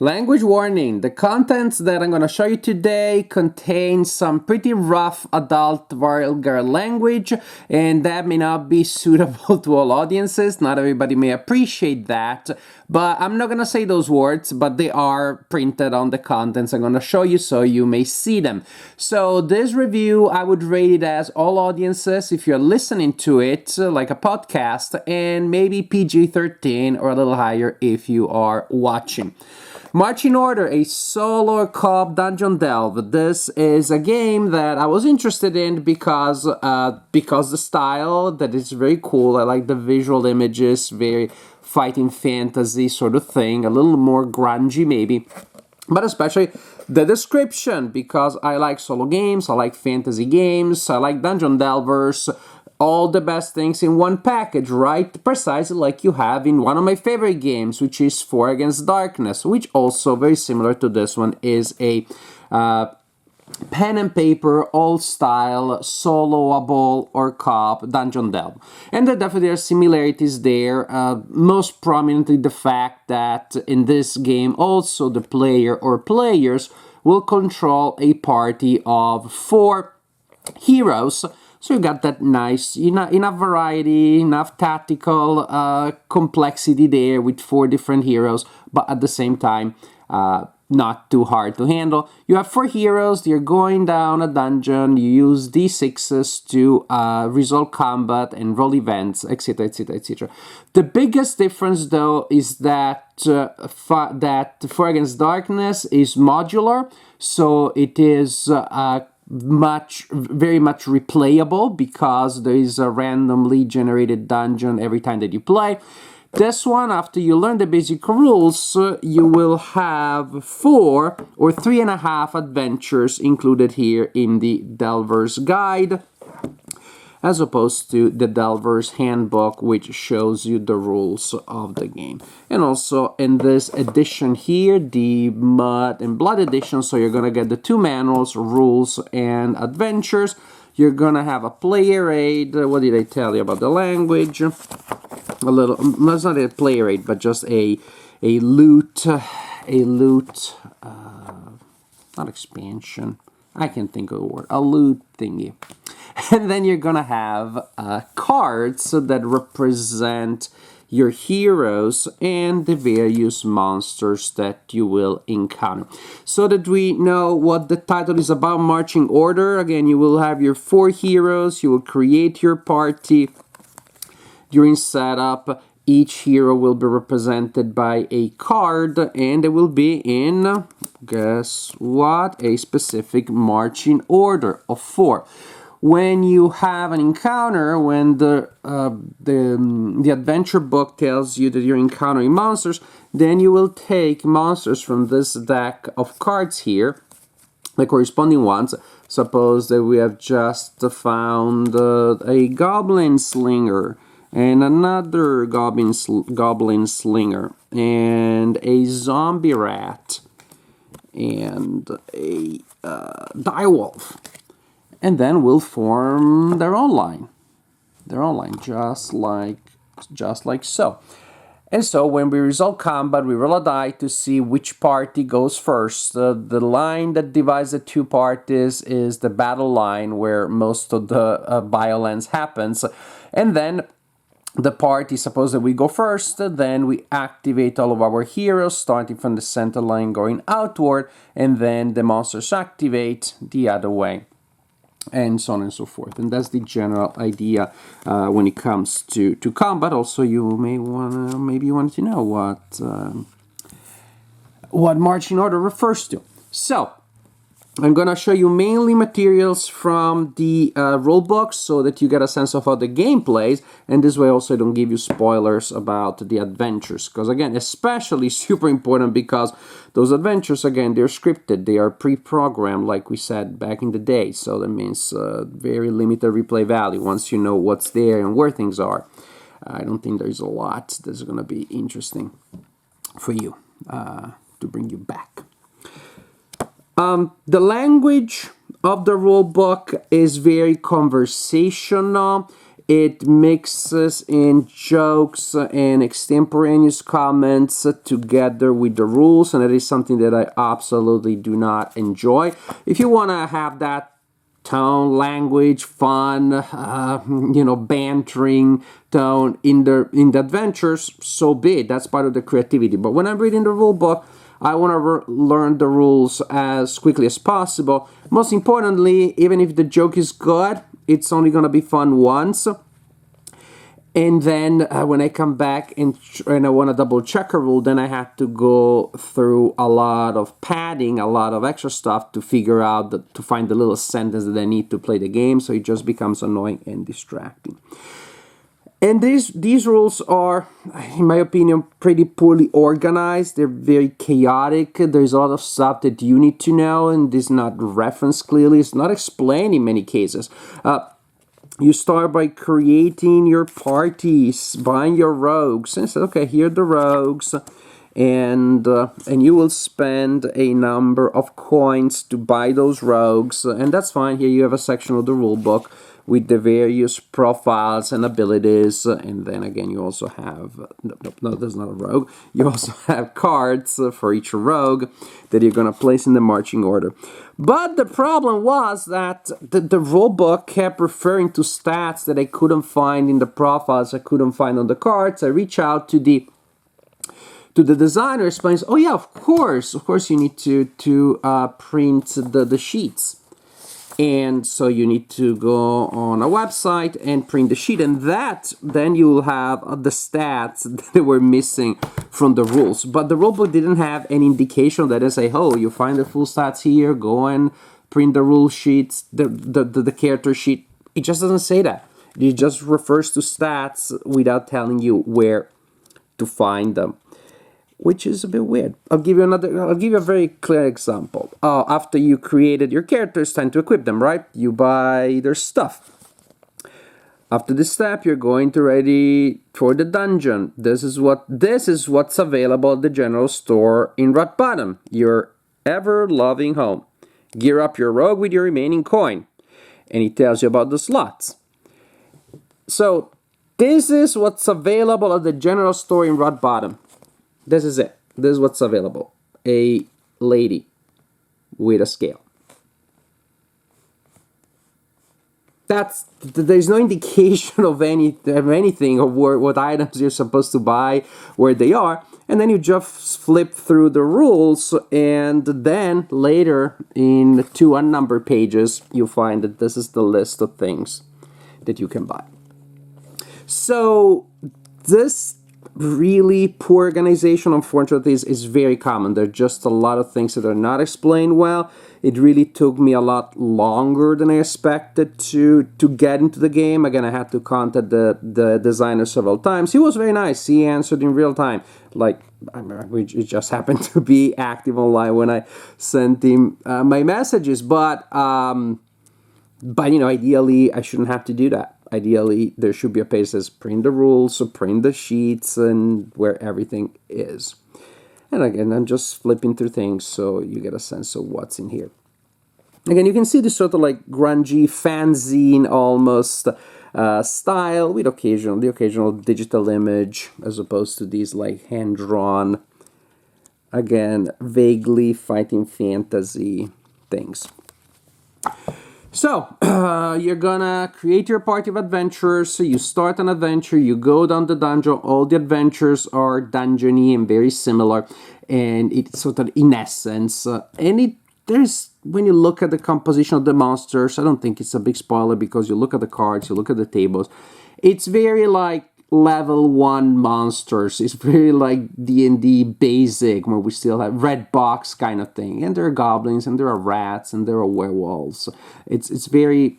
Language warning. The contents that I'm going to show you today contain some pretty rough adult vulgar language, and that may not be suitable to all audiences. Not everybody may appreciate that, but I'm not going to say those words, but they are printed on the contents I'm going to show you so you may see them. So this review, I would rate it as all audiences if you're listening to it like a podcast, and maybe PG-13 or a little higher if you are watching. Marching Order, a solo co-op dungeon delve. This is a game that I was interested in because the style that is very cool. I like the visual images, very fighting fantasy sort of thing, a little more grungy maybe, but especially the description, because I like solo games, I like fantasy games, I like dungeon delvers. All the best things in one package, right? Precisely like you have in one of my favorite games, which is 4 Against Darkness, which also, very similar to this one, is a pen and paper, old-style, soloable or co-op dungeon delve. And there definitely are similarities there, most prominently the fact that in this game also the player or players will control a party of 4 heroes. So you got that nice, enough variety, enough tactical complexity there with 4 different heroes, but at the same time, not too hard to handle. You have 4 heroes, you're going down a dungeon, you use d6s to resolve combat and roll events, etc, etc, etc. The biggest difference, though, is that 4 Against Darkness is modular, so it is very much replayable because there is a randomly generated dungeon every time that you play. This one, after you learn the basic rules, you will have 4 or 3.5 adventures included here in the Delver's Guide, as opposed to the Delver's Handbook, which shows you the rules of the game. And also in this edition here, the Mud and Blood edition, so you're gonna get the 2 manuals, rules and adventures. You're gonna have a player aid. What did I tell you about the language? A little, it's not a player aid, but just a loot, not expansion. I can't think of the word. A loot thingy. And then you're gonna have cards that represent your heroes and the various monsters that you will encounter. So that we know what the title is about, Marching Order. Again, you will have your 4 heroes, you will create your party. During setup, each hero will be represented by a card, and it will be in, guess what, a specific marching order of 4. When you have an encounter, when the adventure book tells you that you're encountering monsters, then you will take monsters from this deck of cards here, the corresponding ones. Suppose that we have just found a goblin slinger, and another goblin slinger, and a zombie rat, and a direwolf. And then we'll form their own line, just like so. And so when we resolve combat, we roll a die to see which party goes first. The line that divides the 2 parties is the battle line, where most of the violence happens. And then the party, suppose that we go first, then we activate all of our heroes, starting from the center line going outward, and then the monsters activate the other way, and so on and so forth. And that's the general idea when it comes to combat. Also, you may maybe you want to know what marching order refers to. So I'm gonna show you mainly materials from the rulebook so that you get a sense of how the game plays, and this way also I don't give you spoilers about the adventures, because again, especially super important, because those adventures, again, they're scripted, they are pre-programmed like we said back in the day, so that means very limited replay value once you know what's there and where things are. I don't think there's a lot that's gonna be interesting for you to bring you back. The language of the rulebook is very conversational. It mixes in jokes and extemporaneous comments together with the rules, and that is something that I absolutely do not enjoy. If you want to have that tone, language, fun, bantering tone in the adventures, so be it. That's part of the creativity. But when I'm reading the rule book, I want to learn the rules as quickly as possible. Most importantly, even if the joke is good, it's only going to be fun once. And then when I come back and I want to double check a rule, then I have to go through a lot of padding, a lot of extra stuff to figure out, to find the little sentence that I need to play the game. So it just becomes annoying and distracting. And these rules are, in my opinion, pretty poorly organized. They're very chaotic. There's a lot of stuff that you need to know, and this is not referenced clearly. It's not explained in many cases. You start by creating your parties, buying your rogues, and say, okay, here are the rogues, and you will spend a number of coins to buy those rogues, and that's fine. Here you have a section of the rule book with the various profiles and abilities, and then again you also have, no, that's not a rogue, you also have cards for each rogue that you're going to place in the marching order. But the problem was that the rule book kept referring to stats that I couldn't find in the profiles, I couldn't find on the cards. I reached out to the designer, explains, oh yeah, of course you need to print the sheets. And so you need to go on a website and print the sheet, and then you will have the stats that were missing from the rules. But the rulebook didn't have any indication that I say, oh, you find the full stats here, go and print the rule sheets, the character sheet. It just doesn't say that. It just refers to stats without telling you where to find them, which is a bit weird. I'll give you a very clear example. After you created your character, it's time to equip them, right? You buy their stuff. After this step, you're going to ready for the dungeon. This is what's available at the general store in Rot Bottom, your ever-loving home. Gear up your rogue with your remaining coin. And it tells you about the slots. So, this is what's available at the general store in Rot Bottom. This is it. This is what's available. A lady with a scale. There's no indication of anything of what items you're supposed to buy, where they are, and then you just flip through the rules, and then later in 2 unnumbered pages you find that this is the list of things that you can buy. So this really poor organization, unfortunately, is very common. There are just a lot of things that are not explained well. It really took me a lot longer than I expected to get into the game. Again, I had to contact the designer several times. He was very nice. He answered in real time. It just happened to be active online when I sent him my messages. But ideally, I shouldn't have to do that. Ideally, there should be a page that says print the rules, so print the sheets, and where everything is. And again, I'm just flipping through things so you get a sense of what's in here. Again, you can see this sort of like grungy, fanzine almost style with the occasional digital image as opposed to these like hand-drawn, again, vaguely fighting fantasy things. So, you're gonna create your party of adventurers. So you start an adventure, you go down the dungeon. All the adventures are dungeony and very similar, and it's sort of in essence. When you look at the composition of the monsters, I don't think it's a big spoiler because you look at the cards, you look at the tables. It's very like level 1 monsters. It's very like D&D basic, where we still have red box kind of thing, and there are goblins and there are rats and there are werewolves. It's very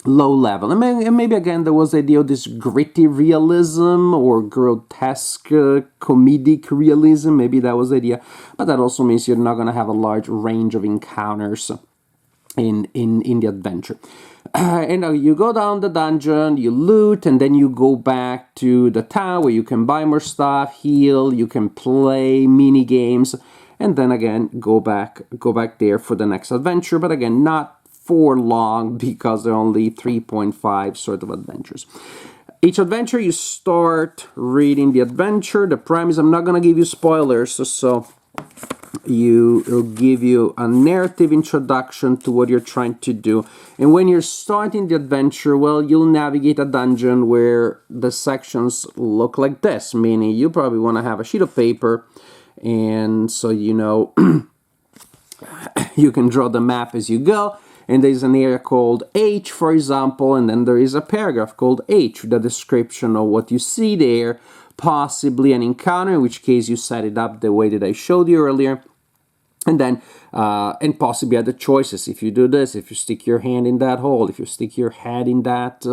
low level, and maybe again there was the idea of this gritty realism or grotesque comedic realism. Maybe that was the idea, but that also means you're not going to have a large range of encounters in the adventure. And you go down the dungeon, you loot, and then you go back to the town where you can buy more stuff, heal, you can play mini games, and then again go back there for the next adventure. But again, not for long because there are only 3.5 sort of adventures. Each adventure, you start reading the adventure. The premise, I'm not going to give you spoilers, so it'll give you a narrative introduction to what you're trying to do. And when you're starting the adventure, well, you'll navigate a dungeon where the sections look like this, meaning you probably want to have a sheet of paper, and so you know you can draw the map as you go. And there's an area called H, for example, and then there is a paragraph called H, the description of what you see there, possibly an encounter, in which case you set it up the way that I showed you earlier, and then and possibly other choices. If you do this, if you stick your hand in that hole, if you stick your head in that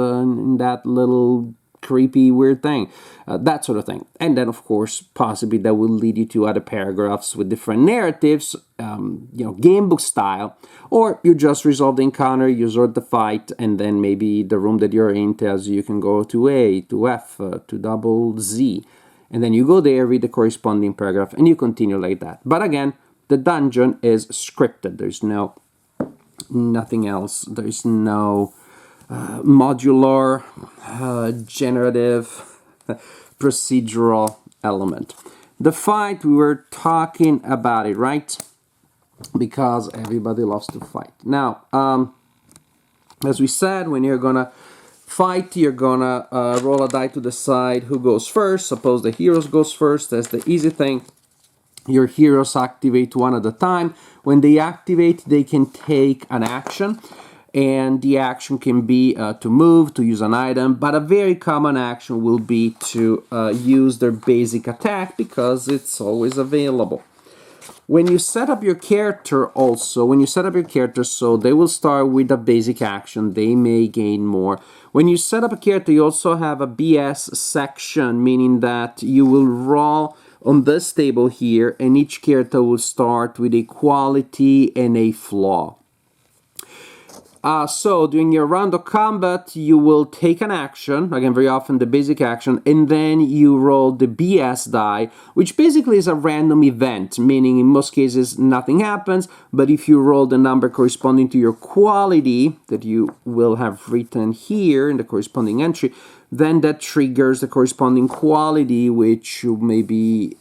little creepy weird thing, that sort of thing. And then of course possibly that will lead you to other paragraphs with different narratives, you know, game book style, or you just resolve the encounter, you sort the fight, and then maybe the room that you're in tells you can go to A, to F, to double Z, and then you go there, read the corresponding paragraph, and you continue like that. But again, the dungeon is scripted. There's nothing else. There's no modular, generative, procedural element. The fight, we were talking about it, right? Because everybody loves to fight. Now, as we said, when you're gonna fight, you're gonna roll a die to decide who goes first. Suppose the heroes goes first. That's the easy thing. Your heroes activate one at a time. When they activate, they can take an action. And the action can be to move, to use an item, but a very common action will be to use their basic attack because it's always available. When you set up your character also, so they will start with a basic action, they may gain more. When you set up a character, you also have a BS section, meaning that you will roll on this table here, and each character will start with a quality and a flaw. So during your round of combat, you will take an action, again very often the basic action, and then you roll the BS die, which basically is a random event, meaning in most cases nothing happens, but if you roll the number corresponding to your quality that you will have written here in the corresponding entry, then that triggers the corresponding quality, which maybe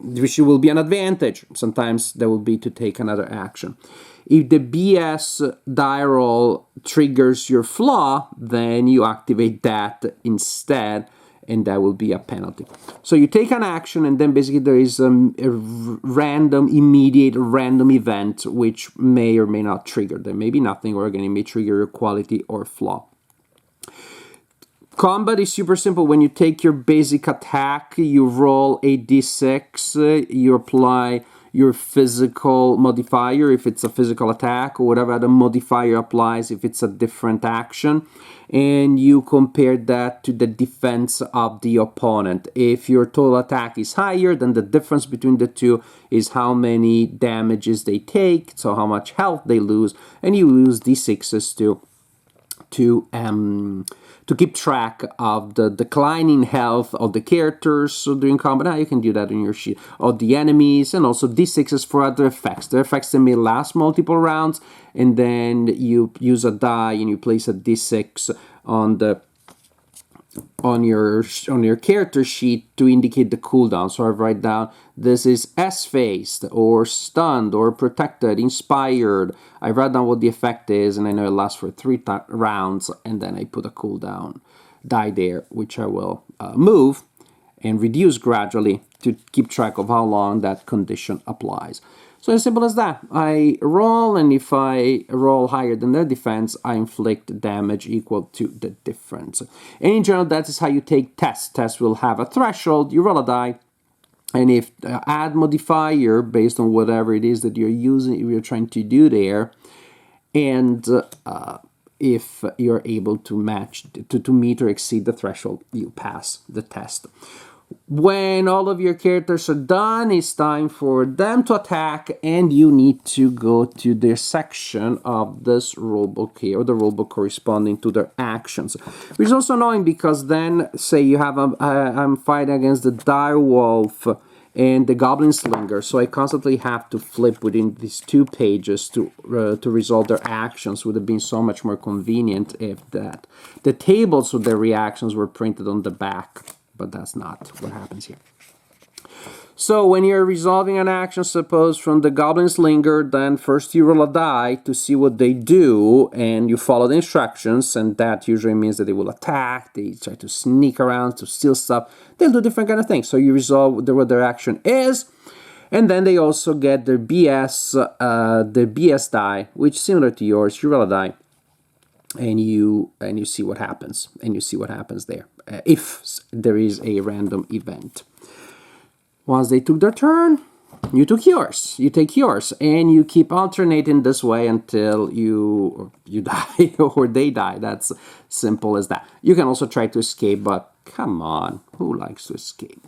which will be an advantage. Sometimes that will be to take another action. If the BS die roll triggers your flaw, then you activate that instead, and that will be a penalty. So you take an action, and then basically there is a random, immediate random event which may or may not trigger. There may be nothing, or again, it may trigger your quality or flaw. Combat is super simple. When you take your basic attack, you roll a d6, you apply your physical modifier if it's a physical attack, or whatever other modifier applies if it's a different action, and you compare that to the defense of the opponent. If your total attack is higher, then the difference between the two is how many damages they take, so how much health they lose, and you use d6s to keep track of the declining health of the characters. So during combat, now you can do that in your sheet, of the enemies, and also d6s for other effects. The effects that may last multiple rounds, and then you use a die and you place a d6 on your character sheet to indicate the cooldown. So I write down this is S-phased, or stunned, or protected, inspired. I write down what the effect is, and I know it lasts for 3 rounds, and then I put a cooldown die there, which I will move and reduce gradually to keep track of how long that condition applies. So as simple as that. I roll, and if I roll higher than their defense, I inflict damage equal to the difference. And in general, that is how you take tests. Tests will have a threshold. You roll a die, and if add modifier based on whatever it is that you're using, you're trying to do there, and if you're able to match, to meet or exceed the threshold, you pass the test. When all of your characters are done, it's time for them to attack, and you need to go to their section of this rulebook here, or the rulebook corresponding to their actions. Which is also annoying because then, say you have I'm fighting against the dire wolf, and the Goblin Slinger. So I constantly have to flip within these 2 pages to resolve their actions. Would have been so much more convenient if that the tables of their reactions were printed on the back, but that's not what happens here. So when you're resolving an action, suppose from the Goblin Slinger, then first you roll a die to see what they do, and you follow the instructions, and that usually means that they will attack, they try to sneak around, to steal stuff, they'll do different kind of things. So you resolve what their action is, and then they also get their BS die, which is similar to yours. You roll a die, and you see what happens, there, if there is a random event. Once they took their turn, you take yours, and you keep alternating this way until you die or they die. That's simple as that. You can also try to escape, but come on, who likes to escape?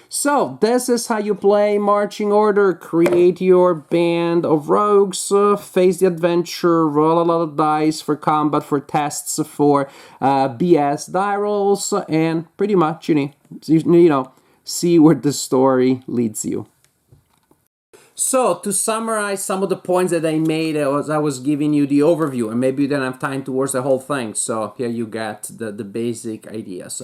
So this is how you play Marching Order. Create your band of rogues, face the adventure, roll a lot of dice for combat, for tests, for BS die rolls, and pretty much, you know, see where the story leads you. So, to summarize some of the points that I made as I was giving you the overview, and maybe you didn't have time towards the whole thing, so here you get the basic ideas.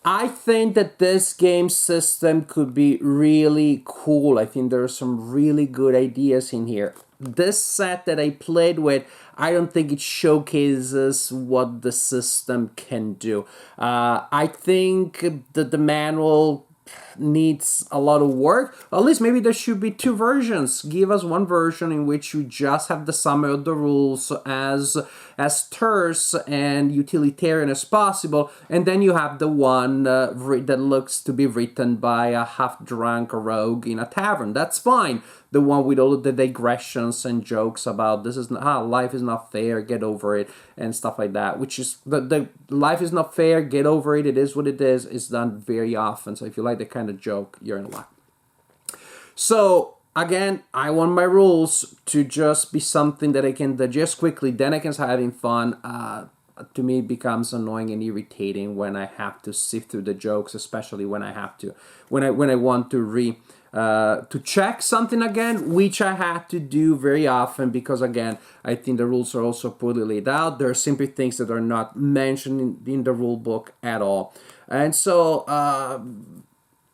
I think that this game system could be really cool. I think there are some really good ideas in here. This set that I played with, I don't think it showcases what the system can do. I think that the manual needs a lot of work. At least maybe there should be 2 versions. Give us one version in which you just have the summary of the rules as terse and utilitarian as possible, and then you have the one that looks to be written by a half-drunk rogue in a tavern. That's fine. The one with all of the digressions and jokes about this is not, life is not fair, get over it, and stuff like that, which is the life is not fair, get over it, it is what it is done very often. So if you like that kind of joke, you're in luck. So again, I want my rules to just be something that I can digest quickly, then I can start having fun. To me, it becomes annoying and irritating when I have to sift through the jokes, especially when I have to, when I want to check something again, which I had to do very often because, again, I think the rules are also poorly laid out. There are simply things that are not mentioned in the rule book at all. And so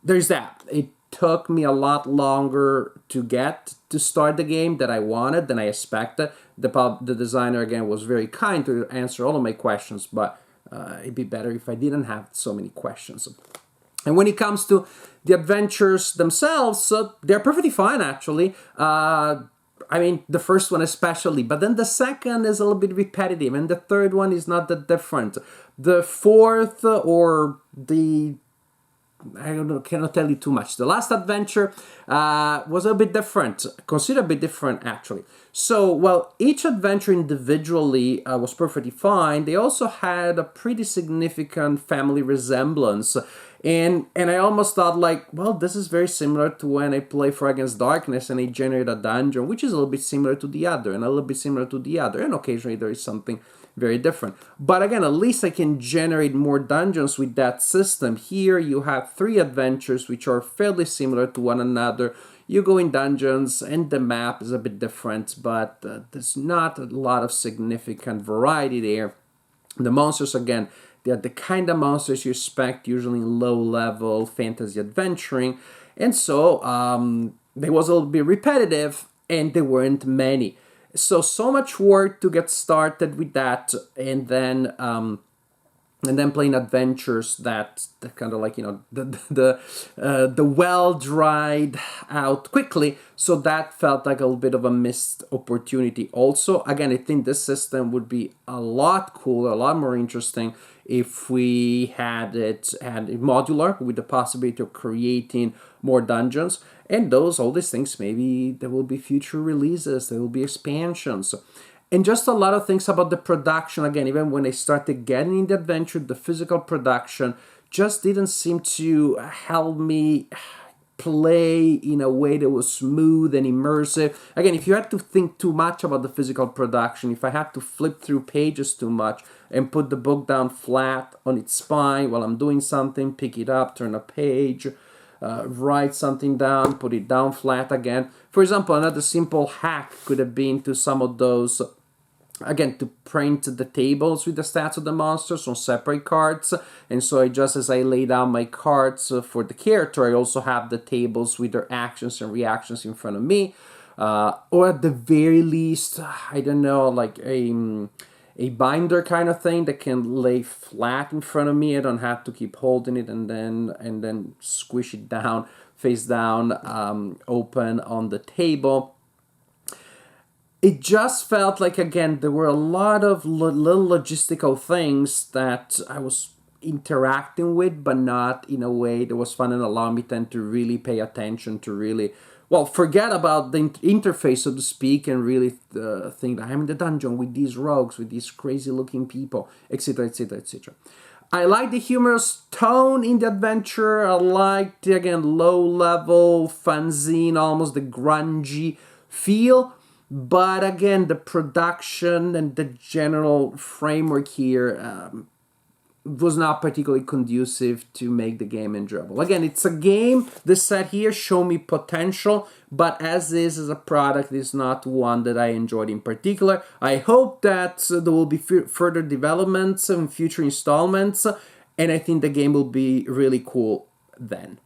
there's that. It took me a lot longer to get to start the game than I wanted, than I expected. The designer, again, was very kind to answer all of my questions, but it'd be better if I didn't have so many questions. And when it comes to the adventures themselves, they're perfectly fine, actually. I mean, the first one especially, but then the second is a little bit repetitive, and the third one is not that different. The fourth, or the... I don't know, cannot tell you too much. The last adventure was a bit different, considered a bit different, actually. So, well, each adventure individually was perfectly fine. They also had a pretty significant family resemblance. And I almost thought, like, well, this is very similar to when I play Far Against Darkness and I generate a dungeon, which is a little bit similar to the other, and a little bit similar to the other, and occasionally there is something very different. But again, at least I can generate more dungeons with that system. Here you have 3 adventures which are fairly similar to one another. You go in dungeons and the map is a bit different, but there's not a lot of significant variety there. The monsters, again, they're the kind of monsters you expect usually in low-level fantasy adventuring. And so they was a little bit repetitive, and there weren't many. So much work to get started with that, and then playing adventures that kind of like, you know, the well dried out quickly. So that felt like a little bit of a missed opportunity. Also, again, I think this system would be a lot cooler, a lot more interesting if we had it modular with the possibility of creating more dungeons. And all these things, maybe there will be future releases, there will be expansions. And just a lot of things about the production. Again, even when I started getting in the adventure, the physical production just didn't seem to help me play in a way that was smooth and immersive. Again, if you had to think too much about the physical production, if I had to flip through pages too much and put the book down flat on its spine while I'm doing something, pick it up, turn a page, write something down, put it down flat again. For example, another simple hack could have been to some of those, again, to print the tables with the stats of the monsters on separate cards. And so as I lay down my cards for the character, I also have the tables with their actions and reactions in front of me. Or at the very least, I don't know, like a binder kind of thing that can lay flat in front of me. I don't have to keep holding it and then squish it down, face down, open on the table. It just felt like, again, there were a lot of little logistical things that I was interacting with, but not in a way that was fun and allowed me then to really pay attention, to really, well, forget about the interface, so to speak, and really think that I'm in the dungeon with these rogues, with these crazy looking people, etc., etc., etc. I like the humorous tone in the adventure. I liked the, again, low-level, fanzine, almost the grungy feel. But again, the production and the general framework here was not particularly conducive to make the game enjoyable. Again, it's a game, this set here show me potential, but as a product, is not one that I enjoyed in particular. I hope that there will be further developments and future installments, and I think the game will be really cool then.